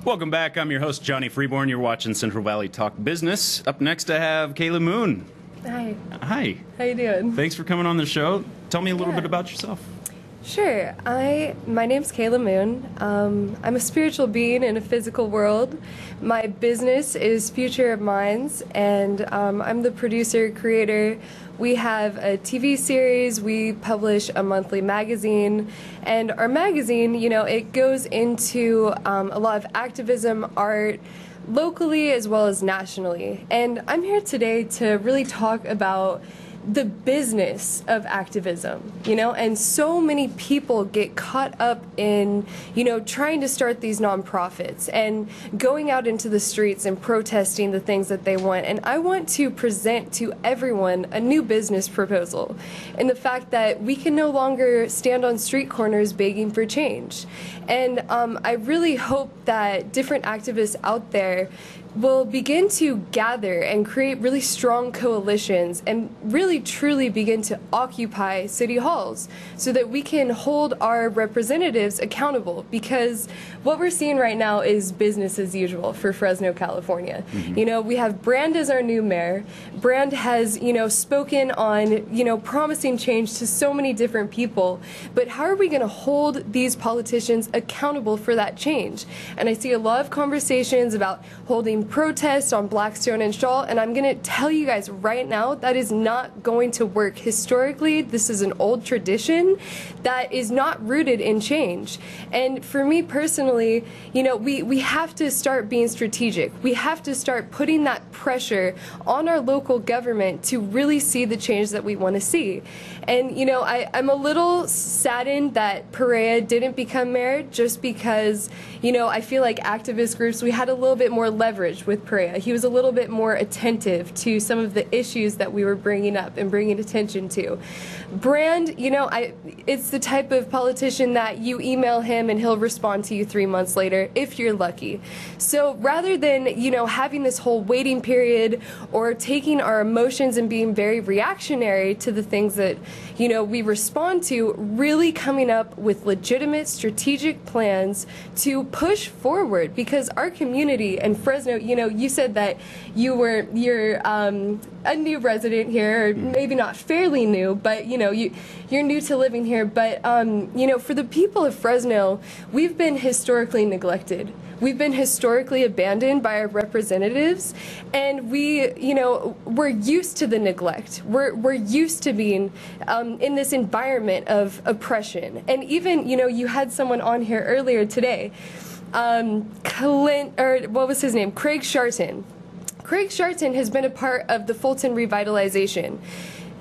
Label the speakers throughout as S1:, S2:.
S1: Welcome back. I'm your host, Johnny Freeborn. You're watching Central Valley Talk Business. Up next, I have Kayla Moon.
S2: Hi.
S1: Hi.
S2: How you doing?
S1: Thanks for coming on the show. Tell me a little bit about yourself.
S2: Sure. My name's Kayla Moon. I'm a spiritual being in a physical world. My business is Future of Minds, and I'm the producer, creator. We have a TV series, we publish a monthly magazine, and our magazine, it goes into a lot of activism, art, locally as well as nationally. And I'm here today to really talk about the business of activism, and so many people get caught up in, trying to start these nonprofits and going out into the streets and protesting the things that they want. And I want to present to everyone a new business proposal, and the fact that we can no longer stand on street corners begging for change. And I really hope that different activists out there will begin to gather and create really strong coalitions and really truly begin to occupy city halls so that we can hold our representatives accountable, because what we're seeing right now is business as usual for Fresno, California. We have Brand as our new mayor. Brand has, spoken on, promising change to so many different people, but how are we going to hold these politicians accountable for that change? And I see a lot of conversations about holding protests on Blackstone and Shaw, and I'm going to tell you guys right now that is not going to work. Historically, this is an old tradition that is not rooted in change. And for me personally, we have to start being strategic. We have to start putting that pressure on our local government to really see the change that we want to see. And I'm a little saddened that Perea didn't become mayor, just because I feel like activist groups, we had a little bit more leverage with Perea. He was a little bit more attentive to some of the issues that we were bringing up and bringing attention to. Brand, it's the type of politician that you email him and he'll respond to you 3 months later if you're lucky. So rather than having this whole waiting period or taking our emotions and being very reactionary to the things that we respond to, really coming up with legitimate strategic plans to push forward, because our community and Fresno, you said that you're a new resident here, or maybe not fairly new, but you're new to living here. But for the people of Fresno, we've been historically neglected. We've been historically abandoned by our representatives, and we're used to the neglect. We're used to being in this environment of oppression. And even, you had someone on here earlier today, what was his name? Craig Sharton. Craig Sharton has been a part of the Fulton revitalization.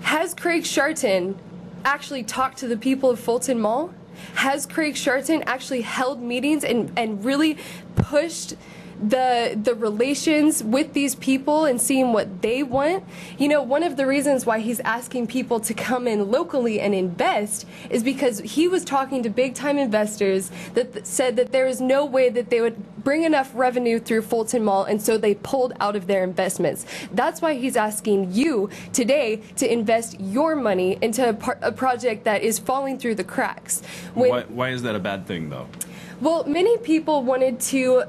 S2: Has Craig Sharton actually talked to the people of Fulton Mall? Has Craig Sharton actually held meetings and really pushed the relations with these people and seeing what they want? One of the reasons why he's asking people to come in locally and invest is because he was talking to big-time investors that said that there is no way that they would bring enough revenue through Fulton Mall, and so they pulled out of their investments. That's why he's asking you today to invest your money into a project that is falling through the cracks.
S1: Why is that a bad thing, though?
S2: Well, many people wanted to,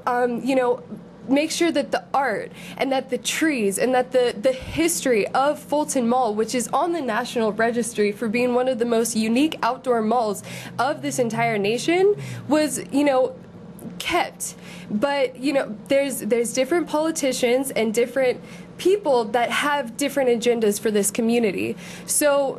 S2: make sure that the art and that the trees and that the history of Fulton Mall, which is on the National Registry for being one of the most unique outdoor malls of this entire nation, was, kept. But, there's different politicians and different people that have different agendas for this community. So,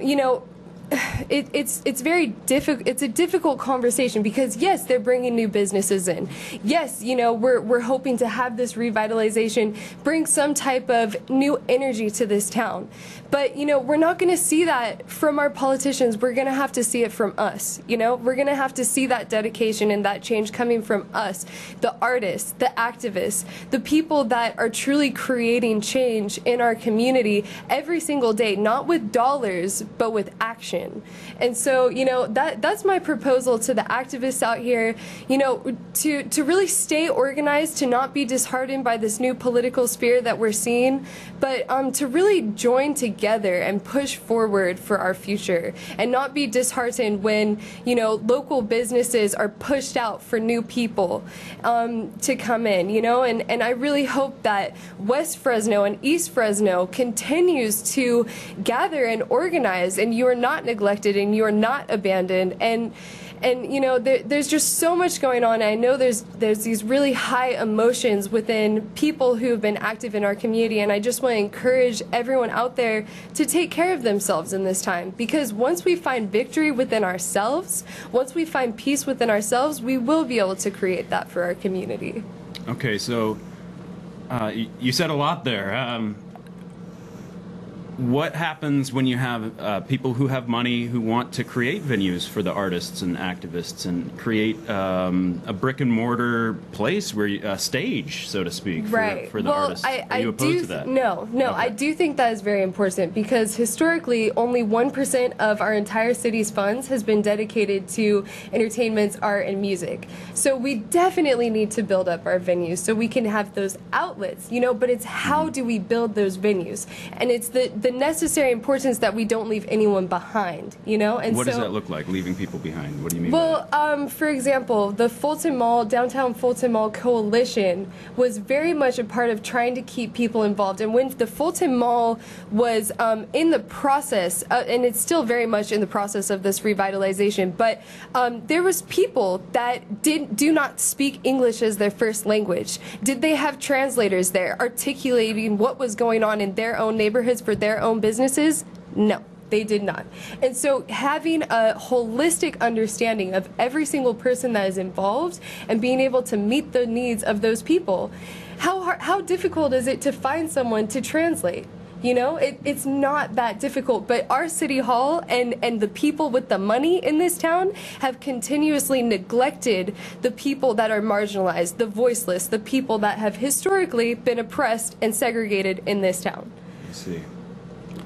S2: it's very difficult. It's a difficult conversation, because yes, they're bringing new businesses in. Yes, we're hoping to have this revitalization bring some type of new energy to this town. But we're not going to see that from our politicians. We're going to have to see it from us. We're going to have to see that dedication and that change coming from us, the artists, the activists, the people that are truly creating change in our community every single day, not with dollars, but with action. action. And so, you know, that's my proposal to the activists out here, you know, to really stay organized, to not be disheartened by this new political sphere that we're seeing, but to really join together and push forward for our future, and not be disheartened when, you know, local businesses are pushed out for new people to come in, you know, and I really hope that West Fresno and East Fresno continues to gather and organize, and you are not neglected and you are not abandoned. And you know, there's just so much going on. I know there's these really high emotions within people who have been active in our community, and I just want to encourage everyone out there to take care of themselves in this time, because once we find victory within ourselves, once we find peace within ourselves, we will be able to create that for our community.
S1: Okay, so you said a lot there. What happens when you have people who have money who want to create venues for the artists and activists and create a brick and mortar place where a stage, so to speak, for the artists? Are you opposed to that?
S2: No, okay. I do think that is very important, because historically only 1% of our entire city's funds has been dedicated to entertainment, art, and music. So we definitely need to build up our venues so we can have those outlets, you know, but it's how do we build those venues? And it's the necessary importance that we don't leave anyone behind, you know? And
S1: what does that look like, leaving people behind? What do you mean?
S2: Well, for example, the Fulton Mall, Downtown Fulton Mall Coalition was very much a part of trying to keep people involved. And when the Fulton Mall was in the process, and it's still very much in the process of this revitalization, but there was people that do not speak English as their first language. Did they have translators there articulating what was going on in their own neighborhoods for their own businesses? No, they did not. And so having a holistic understanding of every single person that is involved and being able to meet the needs of those people, how difficult is it to find someone to translate? You know, it's not that difficult, but our city hall and the people with the money in this town have continuously neglected the people that are marginalized, the voiceless, the people that have historically been oppressed and segregated in this town.
S1: I see.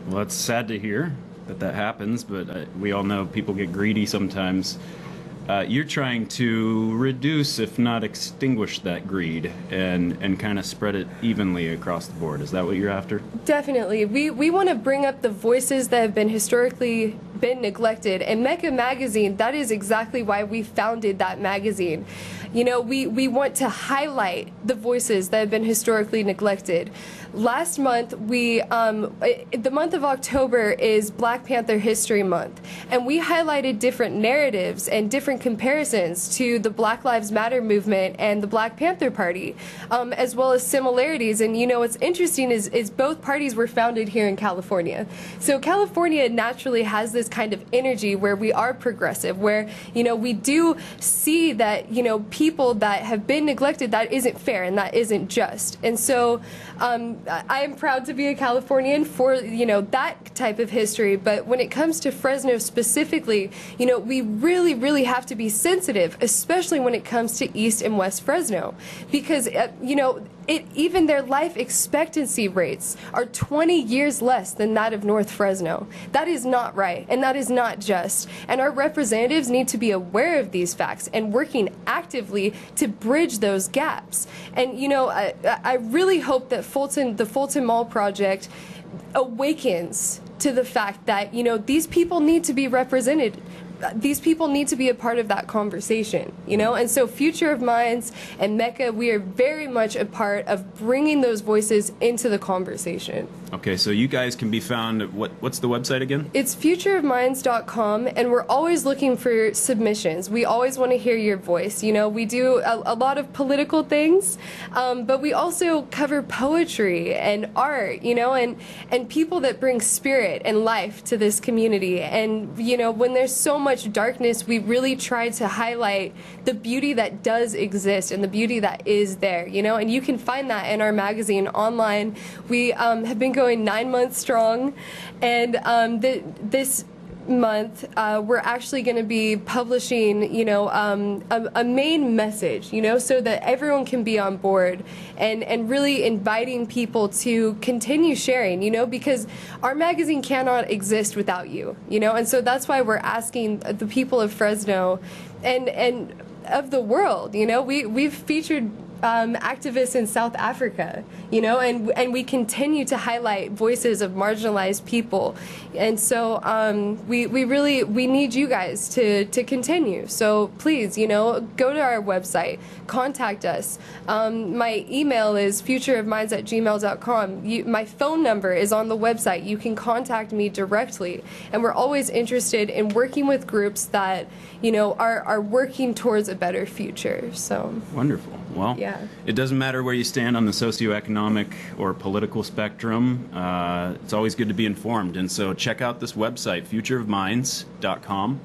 S1: Well, it's sad to hear that happens, but we all know people get greedy sometimes. You're trying to reduce, if not extinguish, that greed and kind of spread it evenly across the board. Is that what you're after?
S2: Definitely. We want to bring up the voices that have been historically been neglected. And MMECCA magazine, that is exactly why we founded that magazine. You know, we want to highlight the voices that have been historically neglected. Last month, the month of October is Black Panther History Month, and we highlighted different narratives and different comparisons to the Black Lives Matter movement and the Black Panther Party, as well as similarities. And you know, what's interesting is both parties were founded here in California. So California naturally has this kind of energy where we are progressive, where, you know, we do see that, you know, people that have been neglected, that isn't fair and that isn't just. And so I am proud to be a Californian for, you know, that type of history. But when it comes to Fresno specifically, you know, we really, really have to be sensitive, especially when it comes to East and West Fresno, because, you know, even their life expectancy rates are 20 years less than that of North Fresno. That is not right, and that is not just. And our representatives need to be aware of these facts and working actively to bridge those gaps. And, you know, I really hope that the Fulton Mall project awakens to the fact that, you know, these people need to be represented. These people need to be a part of that conversation, you know? And so Future of Minds and MMECCA, we are very much a part of bringing those voices into the conversation.
S1: Okay, so you guys can be found at what's the website again?
S2: It's futureofminds.com, and we're always looking for submissions. We always want to hear your voice. You know, we do a lot of political things, but we also cover poetry and art, you know, and people that bring spirit and life to this community. And, you know, when there's so much darkness, we really try to highlight the beauty that does exist and the beauty that is there, you know, and you can find that in our magazine online. We have been going 9 months strong, and this month, we're actually going to be publishing, you know, a main message, you know, so that everyone can be on board, and really inviting people to continue sharing, you know, because our magazine cannot exist without you, you know, and so that's why we're asking the people of Fresno and of the world, you know, we've featured activists in South Africa, you know, and we continue to highlight voices of marginalized people, and so we need you guys to continue. So please, you know, go to our website, contact us. My email is futureofminds@gmail.com. My phone number is on the website. You can contact me directly, and we're always interested in working with groups that, you know, are working towards a better future. So
S1: wonderful. Well,
S2: yeah.
S1: It doesn't matter where you stand on the socioeconomic or political spectrum. It's always good to be informed. And so check out this website, futureofminds.com.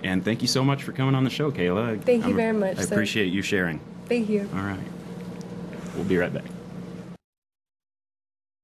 S1: And thank you so much for coming on the show, Kayla.
S2: Thank you very much,
S1: I
S2: sir.
S1: appreciate you sharing.
S2: Thank you.
S1: All right. We'll be right back.